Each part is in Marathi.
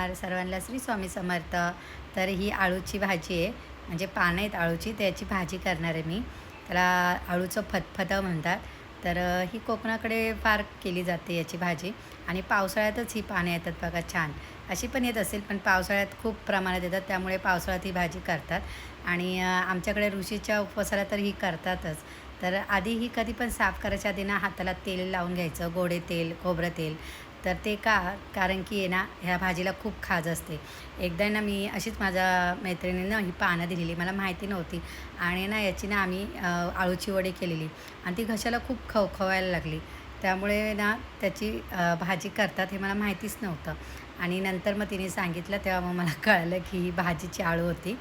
नमस्कार सर्वांना, श्री स्वामी समर्थ. तर ही आळूची भाजी आहे, म्हणजे पानं आहेत आळूची, त्याची भाजी करणार आहे मी. त्याला आळूचं फतफतं म्हणतात. तर ही कोकणाकडे फार केली जाते याची भाजी आणि पावसाळ्यातच ही पानं येतात बघा छान. अशी पण येत असेल, पण पावसाळ्यात खूप प्रमाणात येतात, त्यामुळे पावसाळ्यात ही भाजी करतात. आणि आमच्याकडे ऋषीच्या उपवासाला तर ही करतातच. तर आधी ही कधी पण साफ करायच्या आधी ना हाताला तेल लावून घ्यायचं, गोडे तेल, खोबरं तेल. तर ते कारण की आहे ना ह्या भाजीला खूप खाज असते. एकदा ना मी अशीच माझ्या मैत्रिणीनं ही पानं दिलेली, मला माहिती नव्हती. आणि ना याची ना आम्ही आळूची वडी केलेली आणि ती घशाला खूप खवखवायला लागली. त्यामुळे ना त्याची भाजी करतात हे मला माहितीच नव्हतं. आणि नंतर मग तिने सांगितलं, तेव्हा मग मला कळलं की ही भाजीची आळू होती.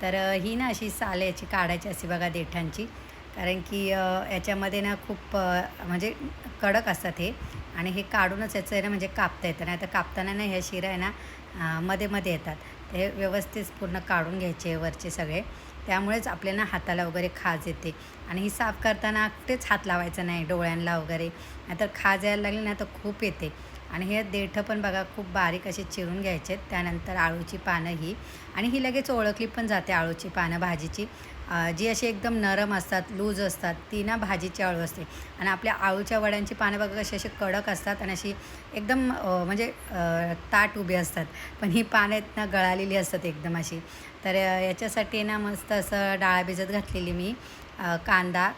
तर ही ना अशी साल याची काढायची असते बघा देठांची. कारण की याच्यामध्ये ना खूप म्हणजे कडक असतात हे. आणि हे काढूनच याचं आहे ना म्हणजे कापता येतं. नाही तर कापताना ना ह्या शिरा आहे ना मध्ये मध्ये येतात. ते व्यवस्थित पूर्ण काढून घ्यायचे वरचे सगळे. त्यामुळेच आपल्याला हाताला वगैरे खाज येते. आणि ही साफ करताना कुठेच हात लावायचा नाही डोळ्यांना वगैरे, नाहीतर खाज यायला लागली ना तर खूप येते. आणि हे देठं पण बघा खूप बारीक असे चिरून घ्यायचे. त्यानंतर आळूची पानं ही, आणि ही लगेच ओळखली पण जाते आळूची पानं भाजीची. जी अशी एकदम नरम असतात, लूज असतात, ती ना भाजीची आळू असते. आणि आपल्या आळूच्या वड्यांची पानं बघा कशी अशी कडक असतात आणि अशी एकदम म्हणजे ताट उभी असतात. पण ही पानं आहेत ना गळालेली असतात एकदम अशी. तर याच्यासाठी ना मस्त असं डाळ भिजत घातलेली मी. कांदा,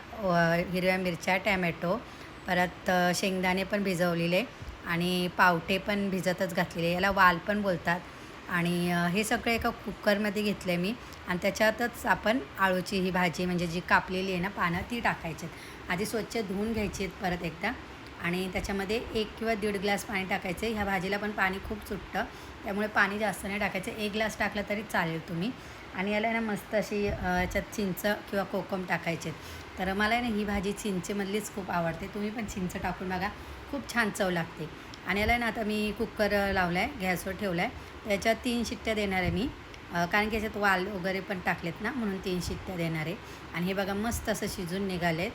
हिरव्या मिरच्या, टॅमॅटो, परत शेंगदाणे पण भिजवलेले आणि पावटे पण भिजतच घातलेले. याला वाल पण बोलतात. आणि हे सगळं एका कुकरमध्ये घेतलं आहे मी. आणि त्याच्यातच आपण आळूची ही भाजी म्हणजे जी कापलेली आहे ना पानं ती टाकायची आहेत. आधी स्वच्छ धुवून घ्यायची आहेत परत एकदा. आणि त्याच्यामध्ये 1 किंवा 1.5 ग्लास पाणी टाकायचं आहे. ह्या भाजीला पण पाणी खूप सुटतं, त्यामुळे पाणी जास्त नाही टाकायचं. 1 ग्लास टाकलं तरी चालेल तुम्ही. आणि याला ना मस्त अशी याच्यात चिंच किंवा कोकम टाकायचे. तर मला ना ही भाजी चिंचेमधलीच खूप आवडते. तुम्ही पण चिंच टाकून बघा, खूप छान चव लागते. आणि याला ना आता मी कुकर लावला आहे, गॅसवर ठेवला आहे. त्याच्यात 3 शिट्ट्या देणार आहे मी. कारण की याच्यात वाल वगैरे पण टाकलेत ना, म्हणून 3 शिट्ट्या देणार आहे. आणि हे बघा मस्त असं शिजून निघालेत.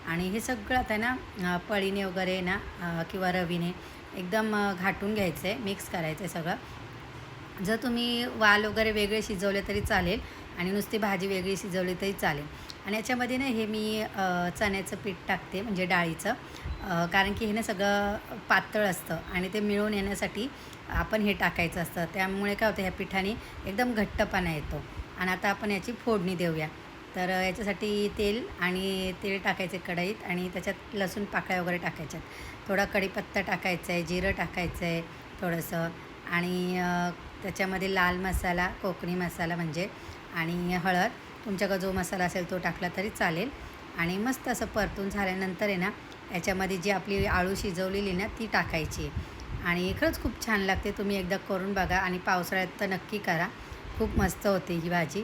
आणि हे सगळं आता ना पळीने वगैरे ना किंवा रवीने एकदम घाटून घ्यायचं आहे, मिक्स करायचं आहे सगळं. जर तुम्ही वाल वगैरे वेगळे शिजवले तरी चालेल आणि नुसती भाजी वेगळी शिजवली तरी चालेल. आणि याच्यामध्ये ना हे मी चण्याचं पीठ टाकते, म्हणजे डाळीचं. कारण की हे ना सगळं पातळ असतं आणि ते मिळून येण्यासाठी आपण हे टाकायचं असतं. त्यामुळे काय होतं, ह्या पिठाने एकदम घट्टपणा येतो. आणि आता आपण याची फोडणी देऊया. तर याच्यासाठी तेल टाकायचे कढईत आणि त्याच्यात लसूण पाकळ्या वगैरे टाकायच्यात. थोडा कढीपत्ता टाकायचा आहे, जिरं टाकायचं आहे थोडंसं. आणि त्याच्यामध्ये लाल मसाला, कोकणी मसाला म्हणजे, आणि हळद, तुमच्याकडे जो मसाला असेल तो टाकला तरी चालेल. आणि मस्त असं परतून झाल्यानंतर आहे ना याच्यामध्ये जी आपली आळू शिजवलेली ना ती टाकायची. आणि खरंच खूप छान लागते. तुम्ही एकदा करून बघा आणि पावसाळ्यात तर नक्की करा. खूप मस्त होते ही भाजी.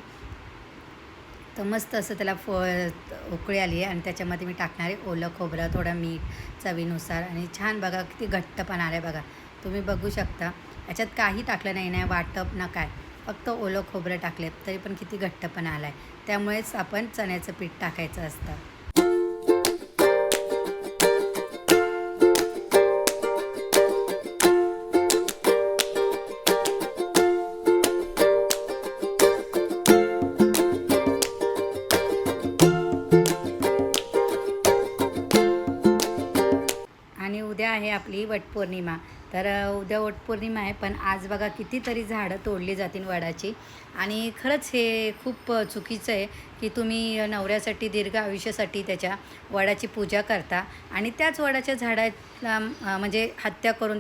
तर मस्त असं त्याला उकळी आली आहे आणि त्याच्यामध्ये मी टाकणार आहे ओलं खोबरं, थोडं मीठ चवीनुसार. आणि छान बघा किती घट्टपणा आला आहे बघा, तुम्ही बघू शकता. याच्यात काही टाकलं नाही, नाही वाटप ना काय, फक्त ओलं खोबरं टाकले तरी पण किती घट्टपणा आला आहे. त्यामुळेच आपण चण्याचं पीठ टाकायचं असतं. आणि उद्या आहे आपली वटपौर्णिमा. तर उद्या वटपौर्णिमा आहे, पण आज बघा कितीतरी झाडं तोडली जातील वडाची. आणि खरंच हे खूप चुकीचं आहे की तुम्ही नवऱ्यासाठी दीर्घ आयुष्यासाठी त्याच्या वडाची पूजा करता आणि त्याच वडाच्या झाडाला म्हणजे हत्या करून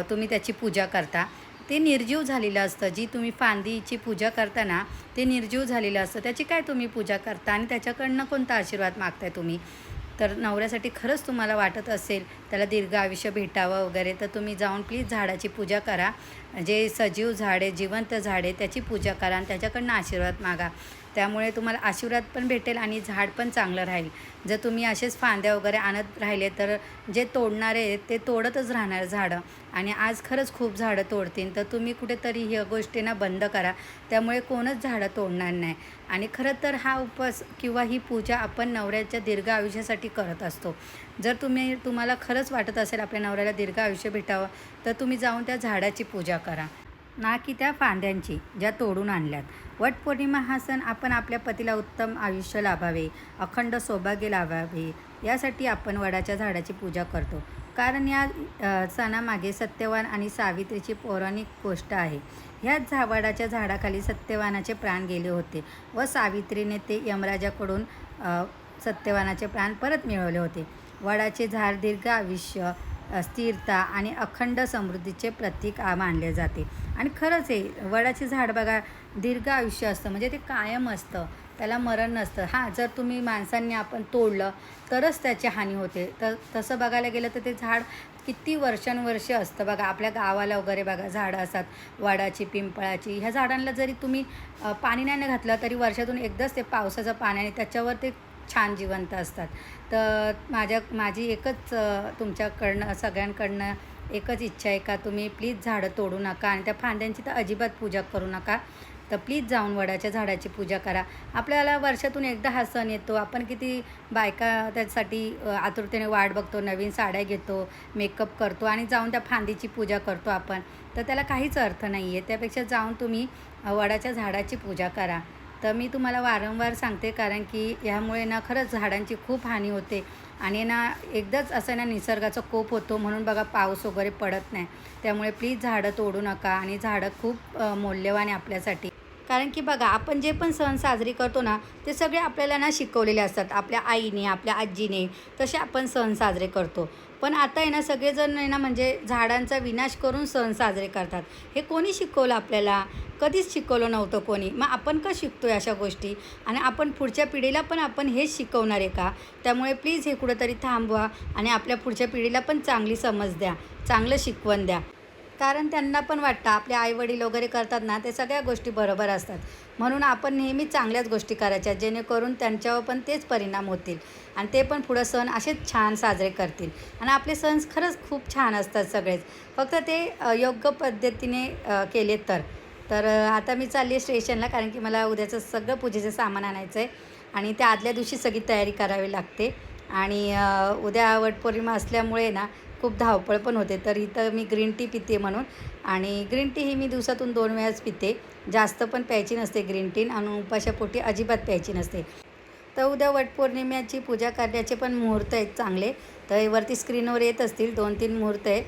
तुम्ही त्याची पूजा करता. ते निर्जीव झालेलं असतं. जी तुम्ही फांदीची पूजा करता ना, ते निर्जीव झालेलं असतं. त्याची काय तुम्ही पूजा करता आणि त्याच्याकडनं कोणता आशीर्वाद मागताय तुम्ही? तर नवऱ्यासाठी खरंच तुम्हाला वाटत असेल त्याला दीर्घ आयुष्य भेटावं वगैरे, तर तुम्ही जाऊन प्लीज झाडाची पूजा करा. जे सजीव झाड आहे, जिवंत झाड आहे, त्याची पूजा करा आणि त्याच्याकडनं आशीर्वाद मागा. त्यामुळे तुम्हाला आशीर्वाद पण भेटेल आणि झाड पण चांगलं राहील. जर तुम्ही असेच फांद्या वगैरे आणत राहिले तर जे तोडणारे आहेत ते तोडतच राहणार झाडं. आणि आज खरंच खूप झाडं तोडतील, तर तुम्ही कुठेतरी ह्या गोष्टींना बंद करा. त्यामुळे कोणच झाडं तोडणार नाही. आणि खरं तर हा उपवास किंवा ही पूजा आपण नवऱ्याच्या दीर्घ आयुष्यासाठी करत असतो. जर तुम्हाला खरंच वाटत असेल आपल्या नवऱ्याला दीर्घ आयुष्य भेटावं, तर तुम्ही जाऊन त्या झाडाची पूजा करा. ना की त्या फांद्यांची ज्या तोडून आणल्यात. वटपौर्णिमा हा सण आपण आपल्या पतीला उत्तम आयुष्य लाभावे, अखंड सौभाग्य लाभावे यासाठी आपण वडाच्या झाडाची पूजा करतो. कारण या सणामागे सत्यवान आणि सावित्रीची पौराणिक गोष्ट आहे. ह्याच वडाच्या झाडाखाली सत्यवानाचे प्राण गेले होते व सावित्रीने ते यमराजाकडून सत्यवानाचे प्राण परत मिळवले होते. वडाचे झाड दीर्घ आयुष्य, स्थिरता आणि अखंड समृद्धीचे प्रतीक मानले जाते. आणि खरंच आहे, वडाचे झाड बघा दीर्घ आयुष्य असतं, म्हणजे ते कायम असतं, त्याला मरण नसतं. हां, जर तुम्ही माणसांनी आपण तोडलं तरच त्याची हानी होते. तर तसं बघायला गेलं तर ते झाड किती वर्षानुवर्षे असतं बघा. आपल्या गावाला वगैरे बघा झाडं असतात, वडाची, पिंपळाची. ह्या झाडांना जरी तुम्ही पाणी नाही घातलं तरी वर्षातून एकदाच ते पावसाचं पाण्याने त्याच्यावर ते छान जिवंत असतात. तर माझी एकच तुमच्याकडनं सगळ्यांकडनं एकच इच्छा आहे का तुम्ही प्लीज झाडं तोडू नका आणि त्या फांद्यांची तर अजिबात पूजा करू नका. तर प्लीज जाऊन वडाच्या झाडाची पूजा करा. आपल्याला वर्षातून एकदा हा सण येतो. आपण किती बायका त्यासाठी आतुरतेने वाट बघतो, नवीन साड्या घेतो, मेकअप करतो आणि जाऊन त्या फांदीची पूजा करतो आपण. तर त्याला काहीच अर्थ नाही आहे. त्यापेक्षा जाऊन तुम्ही वडाच्या झाडाची पूजा करा. तर मी तुम्हाला वारंवार सांगते, कारण की ह्यामुळे ना खरंच झाडांची खूप हानी होते आणि ना एकदाच असं ना निसर्गाचा कोप होतो, म्हणून बघा पाऊस वगैरे पडत नाही. त्यामुळे प्लीज झाडं तोडू नका. आणि झाडं खूप मौल्यवान आहे आपल्यासाठी. कारण की बघा आपण जे पण सण साजरे करतो ना ते सगळे आपल्याला ना शिकवलेले असतात, आपल्या आईने, आपल्या आजीने, तसे आपण सण साजरे करतो. पण आता आहे ना सगळेजण आहे ना म्हणजे झाडांचा विनाश करून सण साजरे करतात. हे कोणी शिकवलं आपल्याला? कधीच शिकवलं नव्हतं कोणी. मग आपण का शिकतो अशा गोष्टी? आणि आपण पुढच्या पिढीला पण आपण हेच शिकवणार आहे का? त्यामुळे प्लीज हे कुठंतरी थांबवा आणि आपल्या पुढच्या पिढीला पण चांगली समज द्या, चांगलं शिकवण द्या. कारण त्यांना पण वाटतं आपले आईवडील वगैरे करतात ना ते सगळ्या गोष्टी बरोबर असतात. म्हणून आपण नेहमी चांगल्याच गोष्टी करायच्या, जेणेकरून त्यांच्यावर पण तेच परिणाम होतील आणि ते पण पुढं सण असेच छान साजरे करतील. आणि आपले सण खरंच खूप छान असतात सगळेच, फक्त ते योग्य पद्धतीने केले तर आता मी चालली आहे स्टेशनला, कारण की मला उद्याचं सगळं पूजेचं सामान आणायचं आहे आणि त्या आदल्या दिवशी सगळी तयारी करावी लागते. आणि उद्या वटपौर्णिमा असल्यामुळे ना खूप धावपळ पण होते. तर इथं मी ग्रीन टी पिते म्हणून, आणि ग्रीन टी ही मी दिवसातून 2 वेळाच पिते. जास्त पण प्यायची नसते ग्रीन टी आणि उपाशापोटी अजिबात प्यायची नसते. तर उद्या वटपौर्णिमेची पूजा करण्याचे पण मुहूर्त आहेत चांगले. तर वरती स्क्रीनवर येत असतील 2-3 मुहूर्त आहे.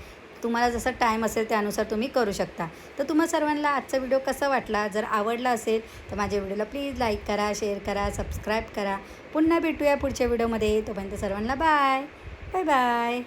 तुम्हाला जसा टाईम असेल त्यानुसार तुम्ही करू शकता. तर तुम्हा सर्वांना आजचा व्हिडिओ कसा वाटला? जर आवडला असेल तर माझ्या व्हिडिओला प्लीज लाईक करा, शेअर करा, सबस्क्राईब करा. पुन्हा भेटूया पुढच्या व्हिडिओमध्ये. तोपर्यंत सर्वांना बाय बाय.